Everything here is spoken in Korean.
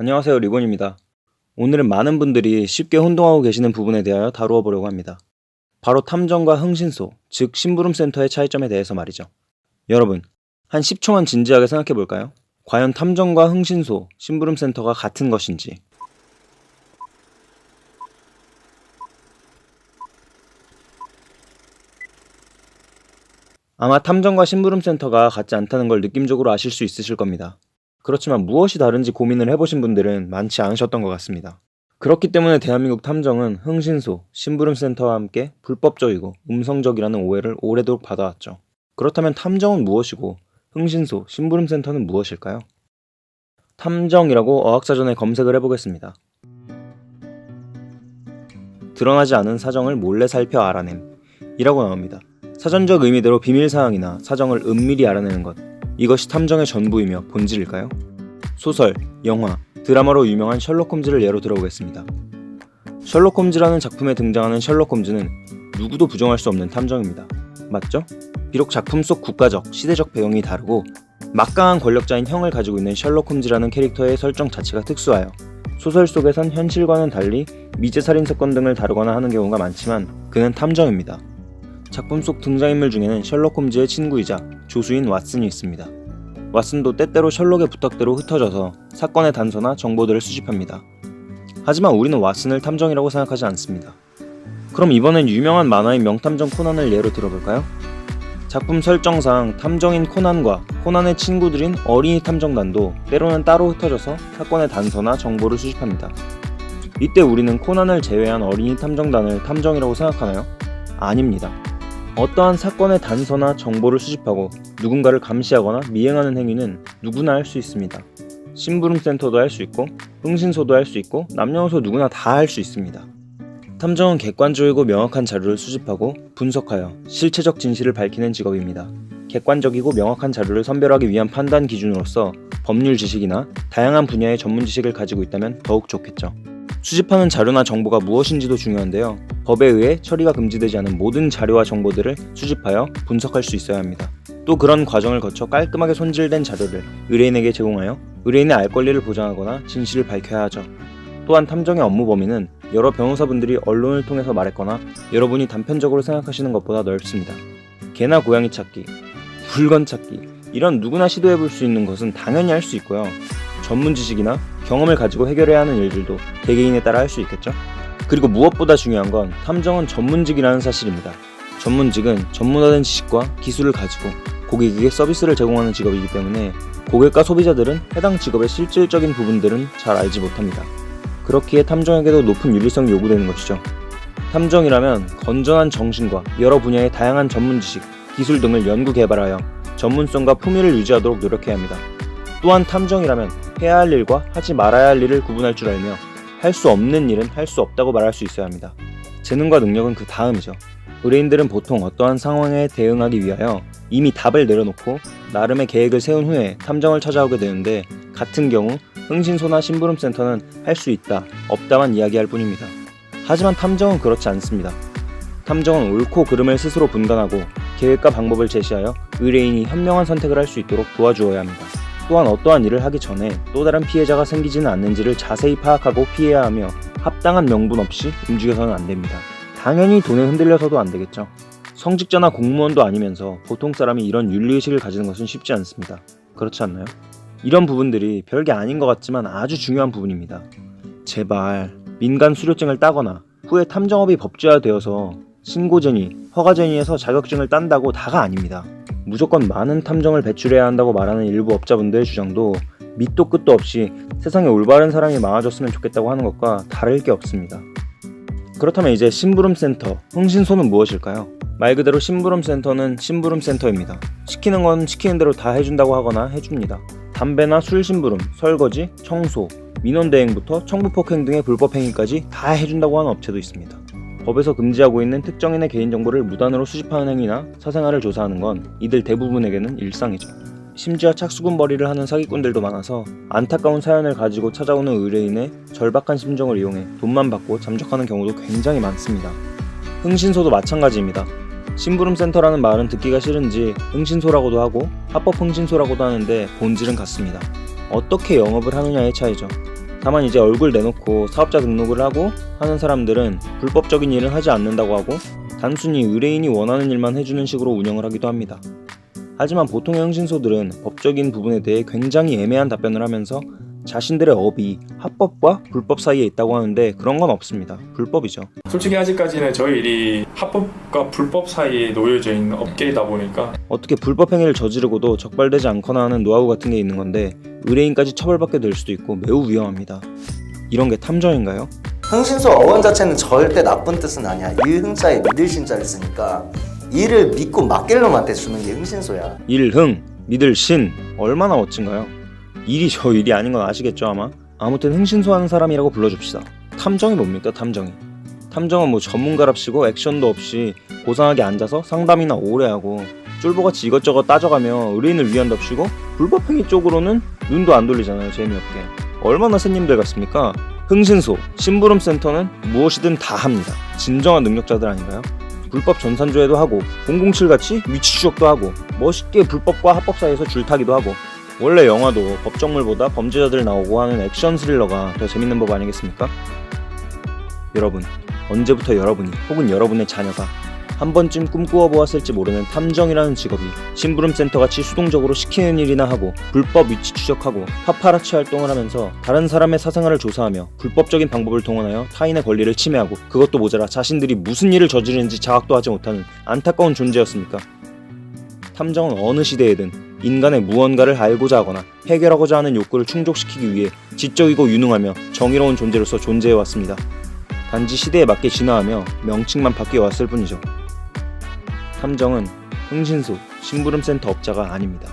안녕하세요, 리본입니다. 오늘은 많은 분들이 쉽게 혼동하고 계시는 부분에 대하여 다루어 보려고 합니다. 바로 탐정과 흥신소, 즉 심부름센터의 차이점에 대해서 말이죠. 여러분, 한 10초만 진지하게 생각해 볼까요? 과연 탐정과 흥신소, 심부름센터가 같은 것인지. 아마 탐정과 심부름센터가 같지 않다는 걸 느낌적으로 아실 수 있으실 겁니다. 그렇지만 무엇이 다른지 고민을 해보신 분들은 많지 않으셨던 것 같습니다. 그렇기 때문에 대한민국 탐정은 흥신소, 심부름센터와 함께 불법적이고 음성적이라는 오해를 오래도록 받아왔죠. 그렇다면 탐정은 무엇이고 흥신소, 심부름센터는 무엇일까요? 탐정이라고 어학사전에 검색을 해보겠습니다. 드러나지 않은 사정을 몰래 살펴 알아냄 이라고 나옵니다. 사전적 의미대로 비밀사항이나 사정을 은밀히 알아내는 것, 이것이 탐정의 전부이며 본질일까요? 소설, 영화, 드라마로 유명한 셜록 홈즈를 예로 들어보겠습니다. 셜록 홈즈라는 작품에 등장하는 셜록 홈즈는 누구도 부정할 수 없는 탐정입니다. 맞죠? 비록 작품 속 국가적, 시대적 배경이 다르고 막강한 권력자인 형을 가지고 있는 셜록 홈즈라는 캐릭터의 설정 자체가 특수하여 소설 속에선 현실과는 달리 미제 살인 사건 등을 다루거나 하는 경우가 많지만 그는 탐정입니다. 작품 속 등장인물 중에는 셜록 홈즈의 친구이자 조수인 왓슨이 있습니다. 왓슨도 때때로 셜록의 부탁대로 흩어져서 사건의 단서나 정보들을 수집합니다. 하지만 우리는 왓슨을 탐정이라고 생각하지 않습니다. 그럼 이번엔 유명한 만화인 명탐정 코난을 예로 들어볼까요? 작품 설정상 탐정인 코난과 코난의 친구들인 어린이 탐정단도 때로는 따로 흩어져서 사건의 단서나 정보를 수집합니다. 이때 우리는 코난을 제외한 어린이 탐정단을 탐정이라고 생각하나요? 아닙니다. 어떠한 사건의 단서나 정보를 수집하고 누군가를 감시하거나 미행하는 행위는 누구나 할 수 있습니다. 심부름센터도 할 수 있고 흥신소도 할 수 있고 남녀노소 누구나 다 할 수 있습니다. 탐정은 객관적이고 명확한 자료를 수집하고 분석하여 실체적 진실을 밝히는 직업입니다. 객관적이고 명확한 자료를 선별하기 위한 판단 기준으로서 법률 지식이나 다양한 분야의 전문 지식을 가지고 있다면 더욱 좋겠죠. 수집하는 자료나 정보가 무엇인지도 중요한데요. 법에 의해 처리가 금지되지 않은 모든 자료와 정보들을 수집하여 분석할 수 있어야 합니다. 또 그런 과정을 거쳐 깔끔하게 손질된 자료를 의뢰인에게 제공하여 의뢰인의 알 권리를 보장하거나 진실을 밝혀야 하죠. 또한 탐정의 업무 범위는 여러 변호사분들이 언론을 통해서 말했거나 여러분이 단편적으로 생각하시는 것보다 넓습니다. 개나 고양이 찾기, 물건 찾기, 이런 누구나 시도해볼 수 있는 것은 당연히 할 수 있고요. 전문 지식이나 경험을 가지고 해결해야 하는 일들도 개개인에 따라 할 수 있겠죠? 그리고 무엇보다 중요한 건 탐정은 전문직이라는 사실입니다. 전문직은 전문화된 지식과 기술을 가지고 고객에게 서비스를 제공하는 직업이기 때문에 고객과 소비자들은 해당 직업의 실질적인 부분들은 잘 알지 못합니다. 그렇기에 탐정에게도 높은 윤리성이 요구되는 것이죠. 탐정이라면 건전한 정신과 여러 분야의 다양한 전문 지식, 기술 등을 연구 개발하여 전문성과 품위를 유지하도록 노력해야 합니다. 또한 탐정이라면 해야 할 일과 하지 말아야 할 일을 구분할 줄 알며 할 수 없는 일은 할 수 없다고 말할 수 있어야 합니다. 재능과 능력은 그 다음이죠. 의뢰인들은 보통 어떠한 상황에 대응하기 위하여 이미 답을 내려놓고 나름의 계획을 세운 후에 탐정을 찾아오게 되는데 같은 경우 흥신소나 심부름센터는 할 수 있다, 없다만 이야기할 뿐입니다. 하지만 탐정은 그렇지 않습니다. 탐정은 옳고 그름을 스스로 분간하고 계획과 방법을 제시하여 의뢰인이 현명한 선택을 할 수 있도록 도와주어야 합니다. 또한 어떠한 일을 하기 전에 또 다른 피해자가 생기지는 않는지를 자세히 파악하고 피해야 하며 합당한 명분 없이 움직여서는 안 됩니다. 당연히 돈에 흔들려서도 안 되겠죠. 성직자나 공무원도 아니면서 보통 사람이 이런 윤리의식을 가지는 것은 쉽지 않습니다. 그렇지 않나요? 이런 부분들이 별게 아닌 것 같지만 아주 중요한 부분입니다. 제발 민간 수료증을 따거나 후에 탐정업이 법제화되어서 신고제니, 허가제니에서 자격증을 딴다고 다가 아닙니다. 무조건 많은 탐정을 배출해야 한다고 말하는 일부 업자분들의 주장도 밑도 끝도 없이 세상에 올바른 사람이 많아졌으면 좋겠다고 하는 것과 다를 게 없습니다. 그렇다면 이제 심부름센터, 흥신소는 무엇일까요? 말 그대로 심부름센터는 심부름센터입니다. 시키는 건 시키는 대로 다 해준다고 하거나 해줍니다. 담배나 술 심부름, 설거지, 청소, 민원대행부터 청부폭행 등의 불법행위까지 다 해준다고 하는 업체도 있습니다. 법에서 금지하고 있는 특정인의 개인정보를 무단으로 수집하는 행위나 사생활을 조사하는 건 이들 대부분에게는 일상이죠. 심지어 착수금벌이를 하는 사기꾼들도 많아서 안타까운 사연을 가지고 찾아오는 의뢰인의 절박한 심정을 이용해 돈만 받고 잠적하는 경우도 굉장히 많습니다. 흥신소도 마찬가지입니다. 심부름센터라는 말은 듣기가 싫은지 흥신소라고도 하고 합법흥신소라고도 하는데 본질은 같습니다. 어떻게 영업을 하느냐의 차이죠. 다만 이제 얼굴 내놓고 사업자 등록을 하고 하는 사람들은 불법적인 일은 하지 않는다고 하고 단순히 의뢰인이 원하는 일만 해주는 식으로 운영을 하기도 합니다. 하지만 보통의 흥신소들은 법적인 부분에 대해 굉장히 애매한 답변을 하면서 자신들의 업이 합법과 불법 사이에 있다고 하는데 그런 건 없습니다. 불법이죠. 솔직히 아직까지는 저희 일이 합법과 불법 사이에 놓여져 있는 업계이다 보니까 어떻게 불법 행위를 저지르고도 적발되지 않거나 하는 노하우 같은 게 있는 건데 의뢰인까지 처벌받게 될 수도 있고 매우 위험합니다. 이런 게 탐정인가요? 흥신소 어원 자체는 절대 나쁜 뜻은 아니야. 일흥자에 믿을 신자를 쓰니까 일을 믿고 맡길 놈한테 주는 게 흥신소야. 일흥, 믿을 신, 얼마나 멋진가요? 일이 저 일이 아닌 건 아시겠죠 아마? 아무튼 흥신소 하는 사람이라고 불러줍시다. 탐정이 뭡니까 탐정이? 탐정은 뭐 전문가랍시고 액션도 없이 고상하게 앉아서 상담이나 오래 하고 쫄보같이 이것저것 따져가며 의뢰인을 위한답시고 불법행위 쪽으로는 눈도 안 돌리잖아요. 재미없게. 얼마나 새님들 같습니까? 흥신소, 심부름센터는 무엇이든 다 합니다. 진정한 능력자들 아닌가요? 불법 전산조회도 하고 007같이 위치 추적도 하고 멋있게 불법과 합법 사이에서 줄타기도 하고 원래 영화도 법정물보다 범죄자들 나오고 하는 액션 스릴러가 더 재밌는 법 아니겠습니까? 여러분, 언제부터 여러분이 혹은 여러분의 자녀가 한 번쯤 꿈꾸어 보았을지 모르는 탐정이라는 직업이 심부름센터같이 수동적으로 시키는 일이나 하고 불법 위치 추적하고 파파라치 활동을 하면서 다른 사람의 사생활을 조사하며 불법적인 방법을 동원하여 타인의 권리를 침해하고 그것도 모자라 자신들이 무슨 일을 저지르는지 자각도 하지 못하는 안타까운 존재였습니까? 탐정은 어느 시대에든 인간의 무언가를 알고자 하거나 해결하고자 하는 욕구를 충족시키기 위해 지적이고 유능하며 정의로운 존재로서 존재해왔습니다. 단지 시대에 맞게 진화하며 명칭만 바뀌어왔을 뿐이죠. 탐정은 흥신소, 심부름센터 업자가 아닙니다.